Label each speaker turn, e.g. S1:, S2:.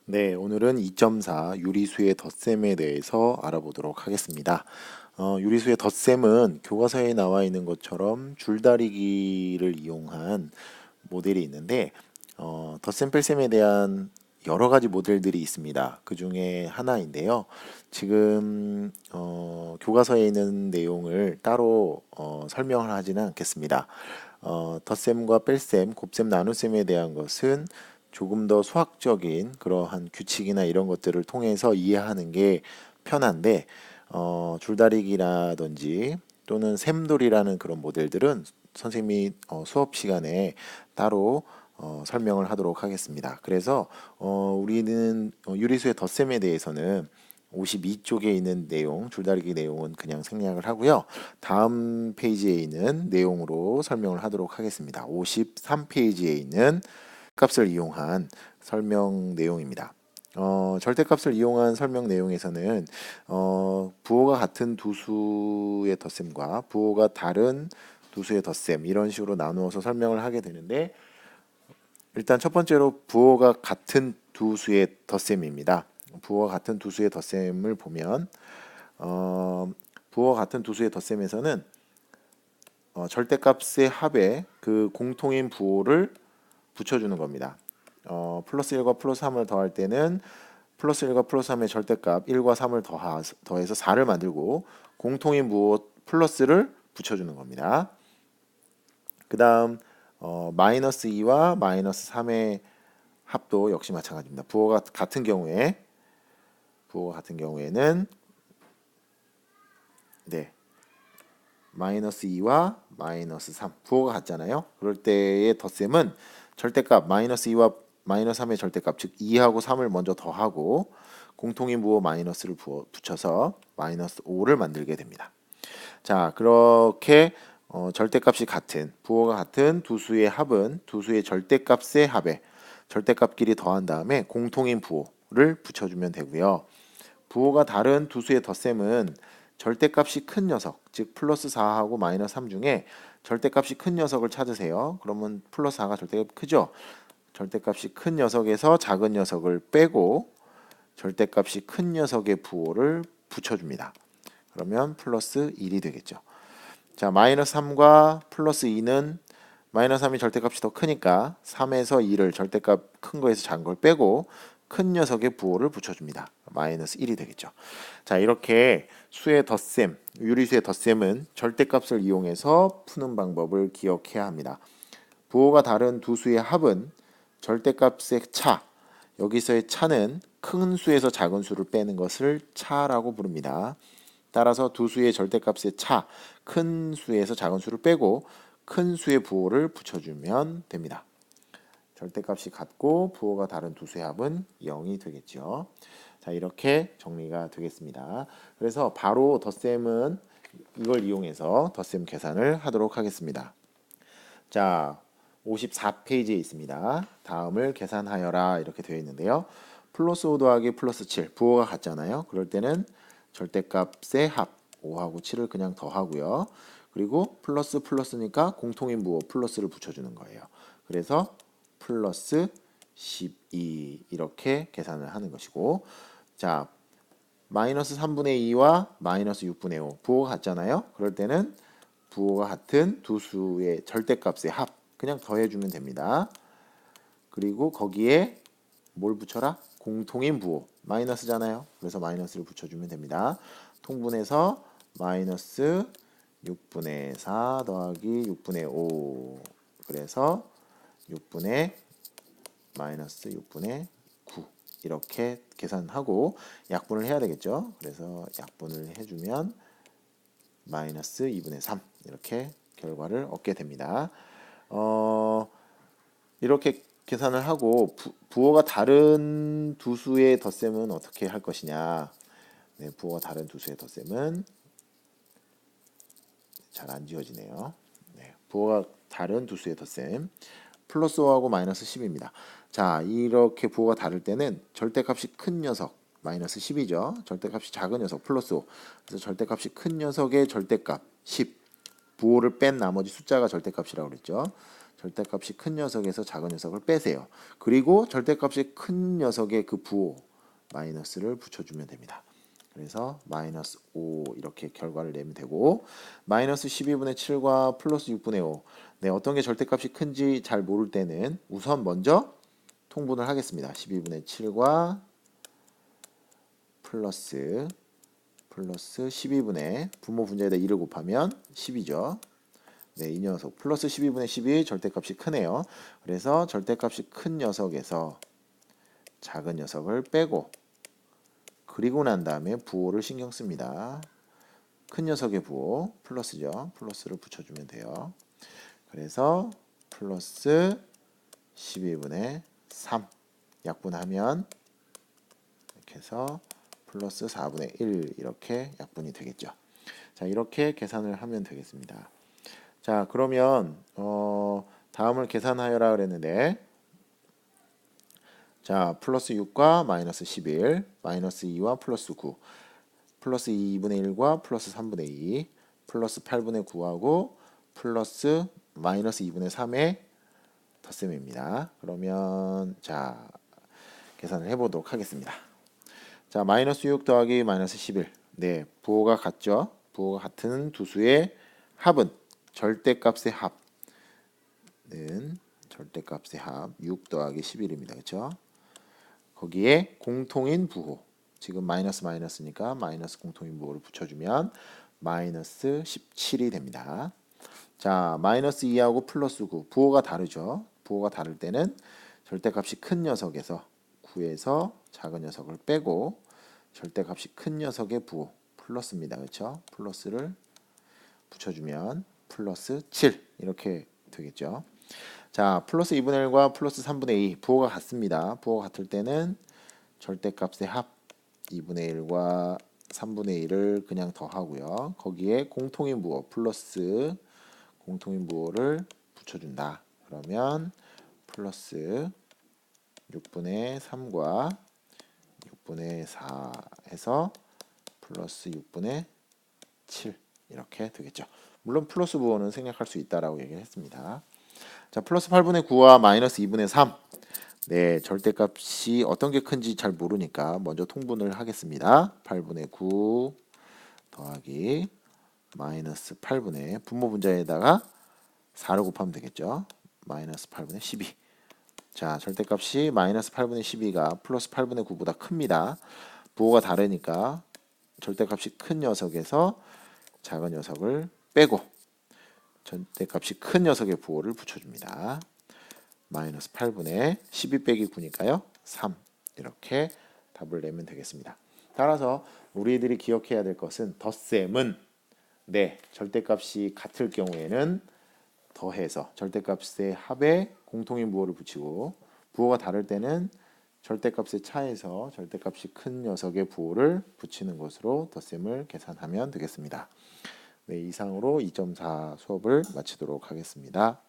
S1: 네, 오늘은 2.4 유리수의 덧셈에 대해서 알아보도록 하겠습니다. 유리수의 덧셈은 교과서에 나와 있는 것처럼 줄다리기를 이용한 모델이 있는데 덧셈 뺄셈에 대한 여러 가지 모델들이 있습니다. 그 중에 하나인데요. 지금 교과서에 있는 내용을 따로 설명을 하지는 않겠습니다. 덧셈과 뺄셈, 곱셈, 나눗셈에 대한 것은 조금 더 수학적인 그러한 규칙이나 이런 것들을 통해서 이해하는 게 편한데 줄다리기라든지 또는 셈돌이라는 그런 모델들은 선생님이 수업 시간에 따로 설명을 하도록 하겠습니다. 그래서 우리는 유리수의 덧셈에 대해서는 52쪽에 있는 내용, 줄다리기 내용은 그냥 생략을 하고요. 다음 페이지에 있는 내용으로 설명을 하도록 하겠습니다. 53페이지에 있는 값을 이용한 설명 내용입니다. 절대값을 이용한 설명 내용에서는 부호가 같은 두 수의 덧셈과 부호가 다른 두 수의 덧셈 이런 식으로 나누어서 설명을 하게 되는데 일단 첫 번째로 부호가 같은 두 수의 덧셈입니다. 부호가 같은 두 수의 덧셈을 보면 부호가 같은 두 수의 덧셈에서는 절대값의 합에 그 공통인 부호를 붙여주는 겁니다. 플러스 1과 플러스 3을 더할 때는 플러스 1과 플러스 3의 절대값 1과 3을 더해서 4를 만들고 공통인 부호 플러스를 붙여주는 겁니다. 그 다음 마이너스 2와 마이너스 3의 합도 역시 마찬가지입니다. 부호가 같은 경우에는 네, 마이너스 2와 마이너스 3 부호가 같잖아요. 그럴 때의 덧셈은 절대값 마이너스 2와 마이너스 3의 절대값 즉 2하고 3을 먼저 더하고 공통인 부호 마이너스를 붙여서 마이너스 5를 만들게 됩니다. 자, 그렇게 절대값이 같은 부호가 같은 두 수의 합은 두 수의 절대값의 합에 절대값끼리 더한 다음에 공통인 부호를 붙여주면 되고요. 부호가 다른 두 수의 덧셈은 절대값이 큰 녀석, 즉 플러스 4하고 마이너스 3 중에 절대값이 큰 녀석을 찾으세요. 그러면 플러스 4가 절대값 크죠? 절대값이 큰 녀석에서 작은 녀석을 빼고 절대값이 큰 녀석의 부호를 붙여줍니다. 그러면 플러스 1이 되겠죠. 자, 마이너스 3과 플러스 2는 마이너스 3이 절대값이 더 크니까 3에서 2를 절대값 큰 거에서 작은 걸 빼고 큰 녀석의 부호를 붙여줍니다. 마이너스 1이 되겠죠. 자, 이렇게 수의 덧셈, 유리수의 덧셈은 절대값을 이용해서 푸는 방법을 기억해야 합니다. 부호가 다른 두 수의 합은 절대값의 차, 여기서의 차는 큰 수에서 작은 수를 빼는 것을 차라고 부릅니다. 따라서 두 수의 절대값의 차, 큰 수에서 작은 수를 빼고 큰 수의 부호를 붙여주면 됩니다. 절대값이 같고 부호가 다른 두 수의 합은 0이 되겠죠. 자, 이렇게 정리가 되겠습니다. 그래서 바로 덧셈은 이걸 이용해서 덧셈 계산을 하도록 하겠습니다. 자, 54페이지에 있습니다. 다음을 계산하여라 이렇게 되어 있는데요. 플러스 5 더하기 플러스 7 부호가 같잖아요. 그럴 때는 절대값의 합 5하고 7을 그냥 더하고요. 그리고 플러스 플러스니까 공통인 부호 플러스를 붙여주는 거예요. 그래서 플러스 12 이렇게 계산을 하는 것이고 자 마이너스 3분의 2와 마이너스 6분의 5 부호가 같잖아요. 그럴 때는 부호가 같은 두 수의 절대값의 합 그냥 더해주면 됩니다. 그리고 거기에 뭘 붙여라? 공통인 부호 마이너스잖아요. 그래서 마이너스를 붙여주면 됩니다. 통분해서 마이너스 6분의 4 더하기 6분의 5 그래서 6분의 마이너스 6분의 9 이렇게 계산하고 약분을 해야 되겠죠. 그래서 약분을 해주면 마이너스 2분의 3 이렇게 결과를 얻게 됩니다. 이렇게 계산을 하고 부호가 다른 두 수의 덧셈은 어떻게 할 것이냐. 네, 부호가 다른 두 수의 덧셈은 잘 안 지워지네요. 네, 부호가 다른 두 수의 덧셈 플러스 5하고 마이너스 10입니다. 자, 이렇게 부호가 다를 때는 절대값이 큰 녀석 마이너스 10이죠. 절대값이 작은 녀석 플러스 5. 그래서 절대값이 큰 녀석의 절대값 10. 부호를 뺀 나머지 숫자가 절대값이라고 그랬죠. 절대값이 큰 녀석에서 작은 녀석을 빼세요. 그리고 절대값이 큰 녀석의 그 부호 마이너스를 붙여주면 됩니다. 그래서 마이너스 5 이렇게 결과를 내면 되고 마이너스 12분의 7과 플러스 6분의 5 네, 어떤 게 절대값이 큰지 잘 모를 때는 우선 먼저 통분을 하겠습니다. 12분의 7과 플러스 12분의 분모 분자에다 2를 곱하면 10이죠. 네, 이 녀석 플러스 12분의 10이 절대값이 크네요. 그래서 절대값이 큰 녀석에서 작은 녀석을 빼고 그리고 난 다음에 부호를 신경 씁니다. 큰 녀석의 부호 플러스죠. 플러스를 붙여주면 돼요. 그래서 플러스 12분의 3 약분하면 이렇게 해서 플러스 4분의 1 이렇게 약분이 되겠죠. 자, 이렇게 계산을 하면 되겠습니다. 자, 그러면 다음을 계산하여라 그랬는데 자, 플러스 6과 마이너스 11, 마이너스 2와 플러스 9, 플러스 2분의 1과 플러스 3분의 2, 플러스 8분의 9하고 플러스 마이너스 2분의 3의 덧셈입니다. 그러면 자, 계산을 해보도록 하겠습니다. 자, 마이너스 6 더하기 마이너스 11. 네, 부호가 같죠? 부호가 같은 두 수의 합은 절대값의 합은 절대값의 합 6 더하기 11입니다. 그렇죠? 거기에 공통인 부호 지금 마이너스 마이너스니까 마이너스 공통인 부호를 붙여주면 마이너스 17이 됩니다. 자, 마이너스 2하고 플러스 9 부호가 다르죠. 부호가 다를 때는 절대값이 큰 녀석에서 9에서 작은 녀석을 빼고 절대값이 큰 녀석의 부호 플러스입니다. 그렇죠? 플러스를 붙여주면 플러스 7 이렇게 되겠죠. 자, 플러스 2분의 1과 플러스 3분의 2 부호가 같습니다. 부호가 같을 때는 절대값의 합 2분의 1과 3분의 1을 그냥 더하고요. 거기에 공통인 부호 플러스 공통인 부호를 붙여준다. 그러면 플러스 6분의 3과 6분의 4 해서 플러스 6분의 7 이렇게 되겠죠. 물론 플러스 부호는 생략할 수 있다라고 얘기를 했습니다. 자, 플러스 8분의 9와 마이너스 2분의 3. 네, 절대값이 어떤 게 큰지 잘 모르니까 먼저 통분을 하겠습니다. 8분의 9 더하기 마이너스 8분의 분모 분자에다가 4를 곱하면 되겠죠. 마이너스 8분의 12. 자, 절대값이 마이너스 8분의 12가 플러스 8분의 9보다 큽니다. 부호가 다르니까 절대값이 큰 녀석에서 작은 녀석을 빼고 절대값이 큰 녀석의 부호를 붙여줍니다. 마이너스 8분의 12 빼기 9니까요. 3 이렇게 답을 내면 되겠습니다. 따라서 우리들이 기억해야 될 것은 덧셈은 네, 절대값이 같을 경우에는 더해서 절대값의 합에 공통인 부호를 붙이고 부호가 다를 때는 절대값의 차에서 절대값이 큰 녀석의 부호를 붙이는 것으로 덧셈을 계산하면 되겠습니다. 네, 이상으로 2.4 수업을 마치도록 하겠습니다.